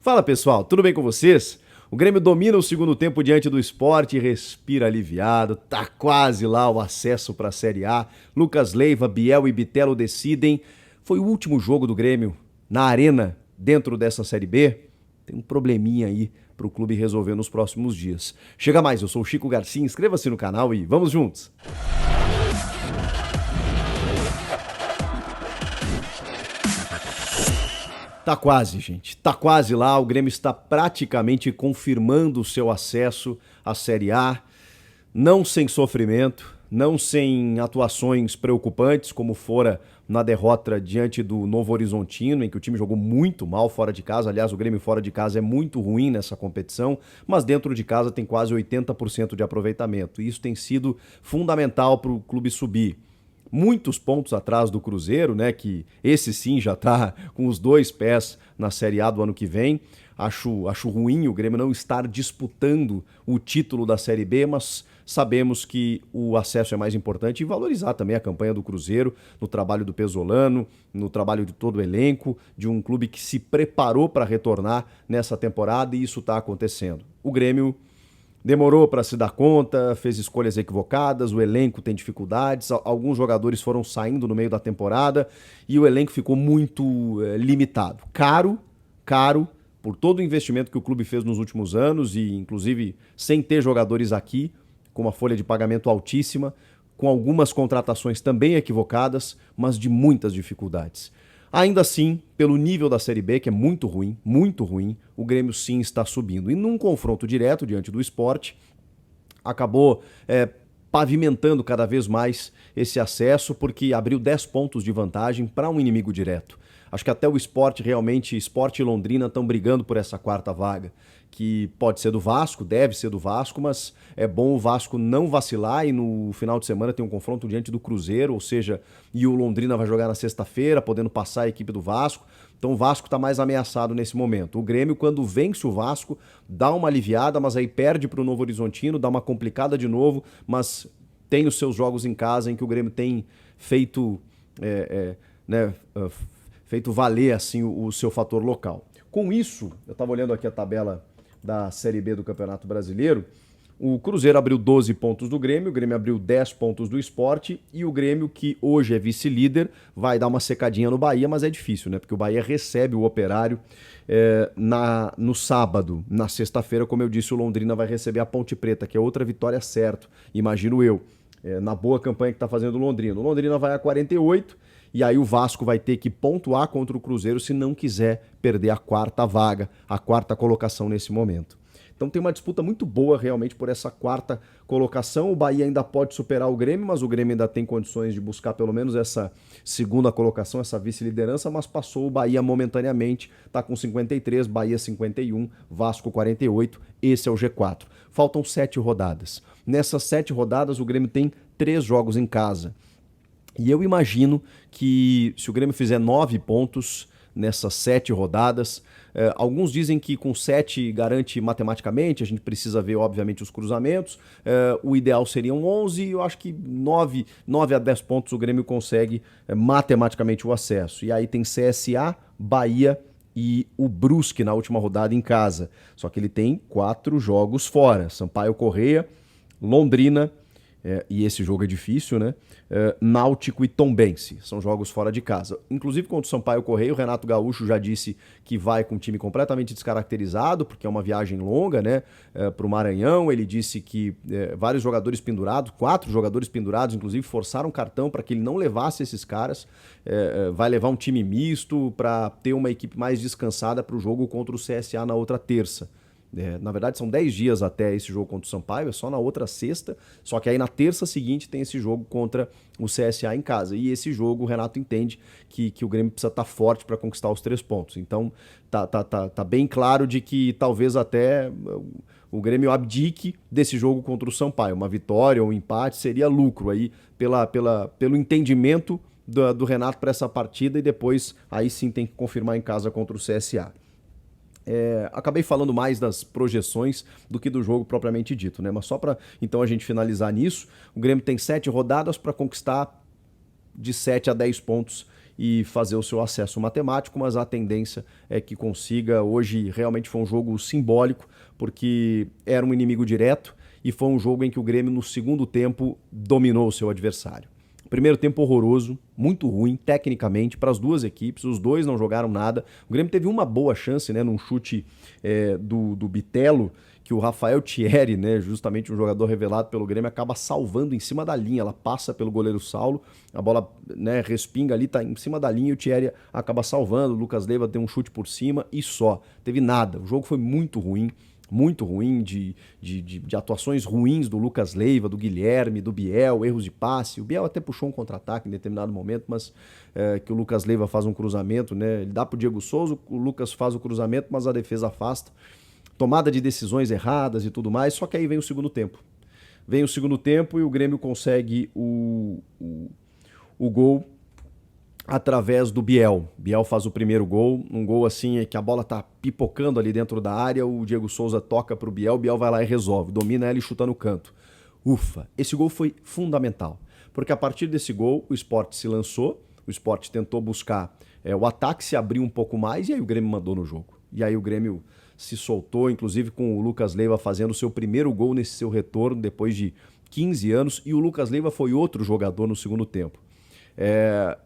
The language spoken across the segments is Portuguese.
Fala pessoal, tudo bem com vocês? O Grêmio domina o segundo tempo diante do Sport e respira aliviado, tá quase lá o acesso para a Série A. Lucas Leiva, Biel e Bitelo decidem. Foi o último jogo do Grêmio na arena dentro dessa Série B. Tem um probleminha aí para o clube resolver nos próximos dias. Chega mais, eu sou o Chico Garcia, inscreva-se no canal e vamos juntos! Tá quase, gente. Tá quase lá. O Grêmio está praticamente confirmando o seu acesso à Série A. Não sem sofrimento, não sem atuações preocupantes, como fora na derrota diante do Novo Horizontino, em que o time jogou muito mal fora de casa. Aliás, o Grêmio fora de casa é muito ruim nessa competição, mas dentro de casa tem quase 80% de aproveitamento. E isso tem sido fundamental para o clube subir. Muitos pontos atrás do Cruzeiro, né? Que esse sim já tá com os dois pés na Série A do ano que vem. Acho ruim o Grêmio não estar disputando o título da Série B, mas sabemos que o acesso é mais importante e valorizar também a campanha do Cruzeiro, no trabalho do Pesolano, no trabalho de todo o elenco, de um clube que se preparou para retornar nessa temporada e isso está acontecendo. O Grêmio demorou para se dar conta, fez escolhas equivocadas, o elenco tem dificuldades, alguns jogadores foram saindo no meio da temporada e o elenco ficou muito limitado. Caro, por todo o investimento que o clube fez nos últimos anos e inclusive sem ter jogadores aqui, com uma folha de pagamento altíssima, com algumas contratações também equivocadas, mas de muitas dificuldades. Ainda assim, pelo nível da Série B, que é muito ruim, o Grêmio sim está subindo. E num confronto direto diante do Sport, acabou pavimentando cada vez mais esse acesso, porque abriu 10 pontos de vantagem para um inimigo direto. Acho que até o Sport realmente, Sport e Londrina estão brigando por essa quarta vaga, que pode ser do Vasco, deve ser do Vasco, mas é bom o Vasco não vacilar e no final de semana tem um confronto diante do Cruzeiro, ou seja, e o Londrina vai jogar na sexta-feira, podendo passar a equipe do Vasco. Então o Vasco está mais ameaçado nesse momento. O Grêmio, quando vence o Vasco, dá uma aliviada, mas aí perde para o Novo Horizontino, dá uma complicada de novo, mas tem os seus jogos em casa em que o Grêmio tem feito, feito valer assim o seu fator local. Com isso, eu estava olhando aqui a tabela da Série B do Campeonato Brasileiro, o Cruzeiro abriu 12 pontos do Grêmio, o Grêmio abriu 10 pontos do Sport e o Grêmio, que hoje é vice-líder, vai dar uma secadinha no Bahia, mas é difícil, né? Porque o Bahia recebe o Operário no sábado. Na sexta-feira, como eu disse, o Londrina vai receber a Ponte Preta, que é outra vitória certo, imagino eu, na boa campanha que está fazendo o Londrina. O Londrina vai a 48 e aí o Vasco vai ter que pontuar contra o Cruzeiro se não quiser perder a quarta vaga, a quarta colocação nesse momento. Então tem uma disputa muito boa realmente por essa quarta colocação. O Bahia ainda pode superar o Grêmio, mas o Grêmio ainda tem condições de buscar pelo menos essa segunda colocação, essa vice-liderança, mas passou o Bahia momentaneamente, está com 53, Bahia 51, Vasco 48, esse é o G4. Faltam 7 rodadas. Nessas 7 rodadas o Grêmio tem 3 jogos em casa. E eu imagino que se o Grêmio fizer 9 pontos nessas 7 rodadas, alguns dizem que com 7 garante matematicamente, a gente precisa ver obviamente os cruzamentos, o ideal seriam 11, eu acho que 9 a 10 pontos o Grêmio consegue matematicamente o acesso. E aí tem CSA, Bahia e o Brusque na última rodada em casa. Só que ele tem 4 jogos fora, Sampaio Corrêa, Londrina, e esse jogo é difícil, né? Náutico e Tombense, são jogos fora de casa. Inclusive contra o Sampaio Corrêa, o Renato Gaúcho já disse que vai com um time completamente descaracterizado, porque é uma viagem longa, né? Para o Maranhão, ele disse que vários jogadores pendurados, 4 jogadores pendurados, inclusive forçaram cartão para que ele não levasse esses caras. Vai levar um time misto para ter uma equipe mais descansada para o jogo contra o CSA na outra terça. Na verdade são 10 dias até esse jogo contra o Sampaio, é só na outra sexta, só que aí na terça seguinte tem esse jogo contra o CSA em casa, e esse jogo o Renato entende que o Grêmio precisa estar forte para conquistar os 3 pontos, então tá bem claro de que talvez até o Grêmio abdique desse jogo contra o Sampaio, uma vitória ou um empate seria lucro aí pelo entendimento do Renato para essa partida, e depois aí sim tem que confirmar em casa contra o CSA. Acabei falando mais das projeções do que do jogo propriamente dito, né? Mas só para então a gente finalizar nisso, o Grêmio tem 7 rodadas para conquistar de 7 a 10 pontos e fazer o seu acesso matemático, mas a tendência é que consiga. Hoje realmente foi um jogo simbólico, porque era um inimigo direto e foi um jogo em que o Grêmio no segundo tempo dominou o seu adversário. Primeiro tempo horroroso, muito ruim tecnicamente para as duas equipes, os dois não jogaram nada. O Grêmio teve uma boa chance, né, num chute do Bitelo, que o Rafael Thierry, né, justamente um jogador revelado pelo Grêmio, acaba salvando em cima da linha. Ela passa pelo goleiro Saulo, a bola, né, respinga ali, tá em cima da linha e o Thierry acaba salvando. O Lucas Leiva tem um chute por cima e só. Teve nada. O jogo foi muito ruim, de atuações ruins do Lucas Leiva, do Guilherme, do Biel, erros de passe. O Biel até puxou um contra-ataque em determinado momento, mas que o Lucas Leiva faz um cruzamento, né? Ele dá pro Diego Souza, o Lucas faz o cruzamento, mas a defesa afasta. Tomada de decisões erradas e tudo mais, só que aí vem o segundo tempo. Vem o segundo tempo e o Grêmio consegue o gol através do Biel. Biel faz o primeiro gol, um gol assim que a bola tá pipocando ali dentro da área, o Diego Souza toca pro Biel, o Biel vai lá e resolve, domina ela e chuta no canto. Ufa, esse gol foi fundamental, porque a partir desse gol o Sport se lançou, o Sport tentou buscar o ataque, se abriu um pouco mais e aí o Grêmio mandou no jogo. E aí o Grêmio se soltou, inclusive com o Lucas Leiva fazendo o seu primeiro gol nesse seu retorno depois de 15 anos, e o Lucas Leiva foi outro jogador no segundo tempo.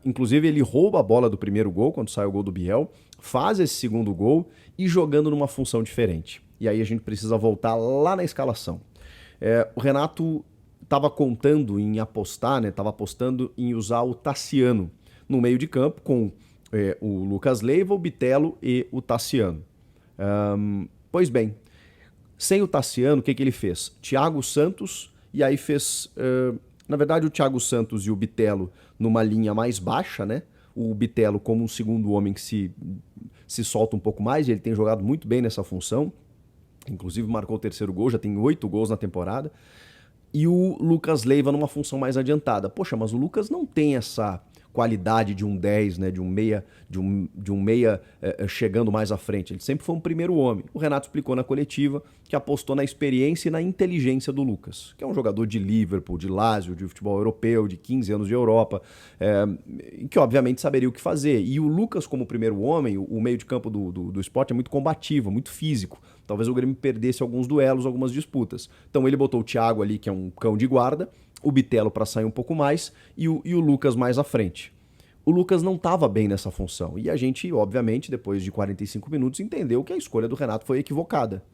Inclusive ele rouba a bola do primeiro gol quando sai o gol do Biel, faz esse segundo gol e jogando numa função diferente. E aí a gente precisa voltar lá na escalação. O Renato estava contando em apostar, né? Estava apostando em usar o Tassiano no meio de campo com o Lucas Leiva, o Bitelo e o Tassiano. Pois bem, sem o Tassiano, o que ele fez? Thiago Santos, e aí fez... na verdade, o Thiago Santos e o Bitelo numa linha mais baixa, né? O Bitelo como um segundo homem que se solta um pouco mais, e ele tem jogado muito bem nessa função. Inclusive marcou o terceiro gol, já tem 8 gols na temporada. E o Lucas Leiva numa função mais adiantada. Poxa, mas o Lucas não tem essa qualidade de um 10, né, de um meia chegando mais à frente. Ele sempre foi um primeiro homem. O Renato explicou na coletiva que apostou na experiência e na inteligência do Lucas, que é um jogador de Liverpool, de Lazio, de futebol europeu, de 15 anos de Europa, que obviamente saberia o que fazer. E o Lucas como primeiro homem, o meio de campo do Sport é muito combativo, muito físico. Talvez o Grêmio perdesse alguns duelos, algumas disputas. Então ele botou o Thiago ali, que é um cão de guarda, o Bitelo para sair um pouco mais e o Lucas mais à frente. O Lucas não estava bem nessa função e a gente, obviamente, depois de 45 minutos, entendeu que a escolha do Renato foi equivocada.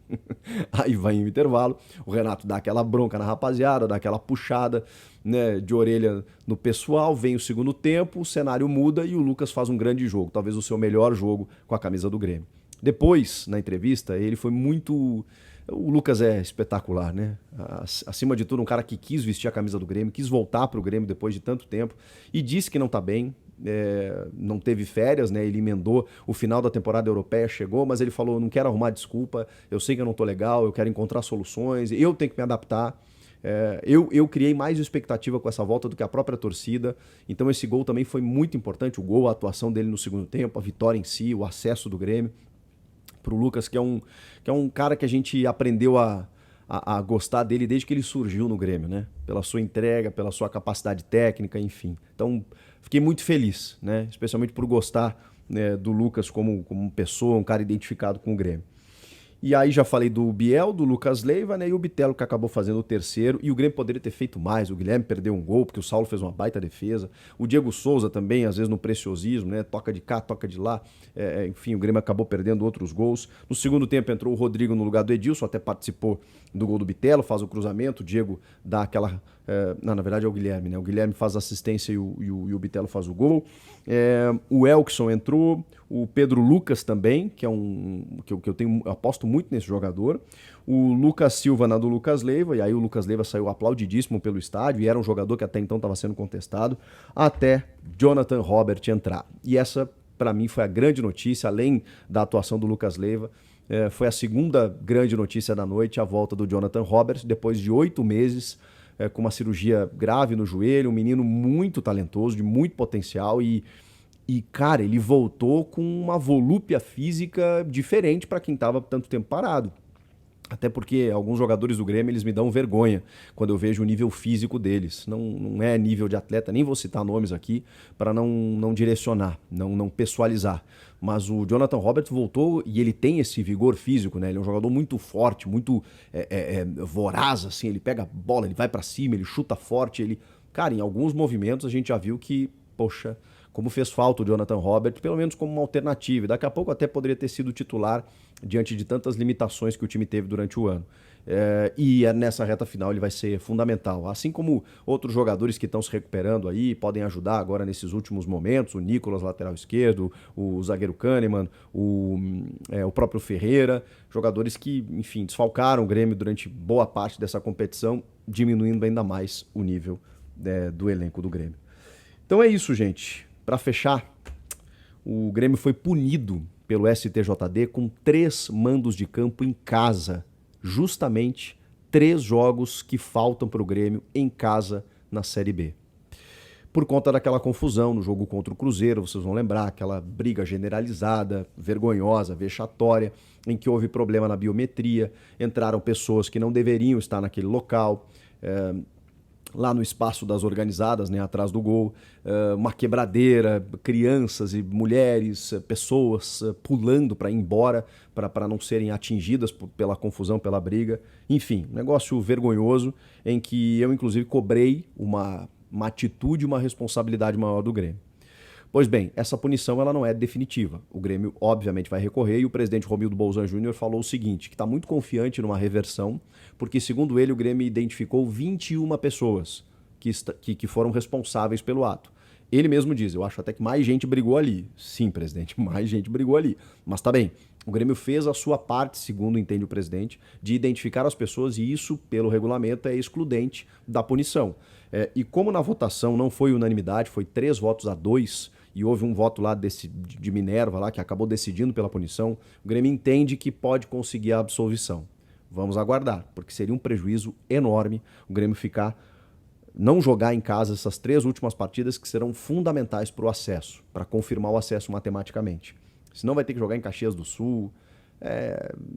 Aí vai em intervalo, o Renato dá aquela bronca na rapaziada, dá aquela puxada, né, de orelha no pessoal, vem o segundo tempo, o cenário muda e o Lucas faz um grande jogo, talvez o seu melhor jogo com a camisa do Grêmio. Depois, na entrevista, ele foi muito... O Lucas é espetacular, né? Acima de tudo, um cara que quis vestir a camisa do Grêmio, quis voltar para o Grêmio depois de tanto tempo e disse que não está bem, não teve férias, né? Ele emendou, o final da temporada europeia chegou, mas ele falou, não quero arrumar desculpa, eu sei que eu não estou legal, eu quero encontrar soluções, eu tenho que me adaptar. Eu criei mais expectativa com essa volta do que a própria torcida, então esse gol também foi muito importante, o gol, a atuação dele no segundo tempo, a vitória em si, o acesso do Grêmio. Pro Lucas, que é um cara que a gente aprendeu a gostar dele desde que ele surgiu no Grêmio, né? Pela sua entrega, pela sua capacidade técnica, enfim. Então, fiquei muito feliz, né? Especialmente por gostar, né, do Lucas como pessoa, um cara identificado com o Grêmio. E aí já falei do Biel, do Lucas Leiva, né? E o Bitelo que acabou fazendo o terceiro. E o Grêmio poderia ter feito mais. O Guilherme perdeu um gol, porque o Saulo fez uma baita defesa. O Diego Souza também, às vezes no preciosismo, né? Toca de cá, toca de lá. Enfim, o Grêmio acabou perdendo outros gols. No segundo tempo entrou o Rodrigo no lugar do Edilson, até participou do gol do Bitelo, faz o cruzamento. O Diego dá aquela... Não, na verdade é o Guilherme, né? O Guilherme faz a assistência e o Bitelo faz o gol. O Elkson entrou, o Pedro Lucas também, que é que eu aposto muito nesse jogador. O Lucas Silva na do Lucas Leiva, e aí o Lucas Leiva saiu aplaudidíssimo pelo estádio, e era um jogador que até então estava sendo contestado, até Jonathan Robert entrar. E essa, para mim, foi a grande notícia, além da atuação do Lucas Leiva. Foi a segunda grande notícia da noite, a volta do Jonathan Robert, depois de 8 meses, com uma cirurgia grave no joelho, um menino muito talentoso, de muito potencial e cara, ele voltou com uma volúpia física diferente para quem estava tanto tempo parado. Até porque alguns jogadores do Grêmio, eles me dão vergonha quando eu vejo o nível físico deles. Não é nível de atleta, nem vou citar nomes aqui para não direcionar, não pessoalizar. Mas o Jonathan Roberts voltou e ele tem esse vigor físico, né? Ele é um jogador muito forte, muito voraz, assim. Ele pega a bola, ele vai para cima, ele chuta forte. Cara, em alguns movimentos a gente já viu que, poxa, como fez falta o Jonathan Roberts, pelo menos como uma alternativa. Daqui a pouco até poderia ter sido titular diante de tantas limitações que o time teve durante o ano. Nessa reta final ele vai ser fundamental. Assim como outros jogadores que estão se recuperando aí, podem ajudar agora nesses últimos momentos, o Nicolas, lateral esquerdo, o zagueiro Kahneman, o próprio Ferreira, jogadores que, enfim, desfalcaram o Grêmio durante boa parte dessa competição, diminuindo ainda mais o nível do elenco do Grêmio. Então é isso, gente. Para fechar, o Grêmio foi punido pelo STJD com 3 mandos de campo em casa. Justamente 3 jogos que faltam para o Grêmio em casa na Série B. Por conta daquela confusão no jogo contra o Cruzeiro, vocês vão lembrar, aquela briga generalizada, vergonhosa, vexatória, em que houve problema na biometria, entraram pessoas que não deveriam estar naquele local, lá no espaço das organizadas, né, atrás do gol, uma quebradeira, crianças e mulheres, pessoas pulando para ir embora, para não serem atingidas pela confusão, pela briga. Enfim, um negócio vergonhoso em que eu, inclusive, cobrei uma atitude, uma responsabilidade maior do Grêmio. Pois bem, essa punição ela não é definitiva. O Grêmio, obviamente, vai recorrer e o presidente Romildo Bolzan Júnior falou o seguinte, que está muito confiante numa reversão, porque, segundo ele, o Grêmio identificou 21 pessoas que foram responsáveis pelo ato. Ele mesmo diz, eu acho até que mais gente brigou ali. Sim, presidente, mais gente brigou ali. Mas tá bem, o Grêmio fez a sua parte, segundo entende o presidente, de identificar as pessoas e isso, pelo regulamento, é excludente da punição. E como na votação não foi unanimidade, foi 3-2, e houve um voto lá de Minerva lá que acabou decidindo pela punição, o Grêmio entende que pode conseguir a absolvição. Vamos aguardar, porque seria um prejuízo enorme o Grêmio não jogar em casa essas 3 últimas partidas que serão fundamentais para o acesso, para confirmar o acesso matematicamente. Senão vai ter que jogar em Caxias do Sul,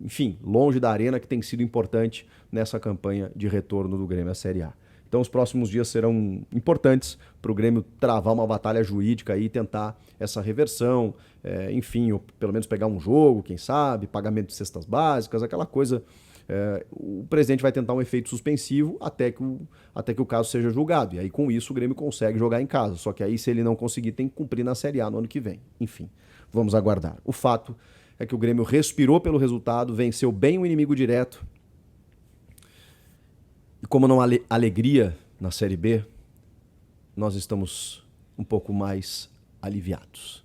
enfim, longe da arena que tem sido importante nessa campanha de retorno do Grêmio à Série A. Então os próximos dias serão importantes para o Grêmio travar uma batalha jurídica e tentar essa reversão, enfim, ou pelo menos pegar um jogo, quem sabe, pagamento de cestas básicas, aquela coisa. O presidente vai tentar um efeito suspensivo até que o caso seja julgado. E aí com isso o Grêmio consegue jogar em casa. Só que aí se ele não conseguir tem que cumprir na Série A no ano que vem. Enfim, vamos aguardar. O fato é que o Grêmio respirou pelo resultado, venceu bem o inimigo direto. E como não há alegria na Série B, nós estamos um pouco mais aliviados.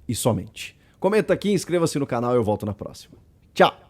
E somente. Comenta aqui, inscreva-se no canal e eu volto na próxima. Tchau!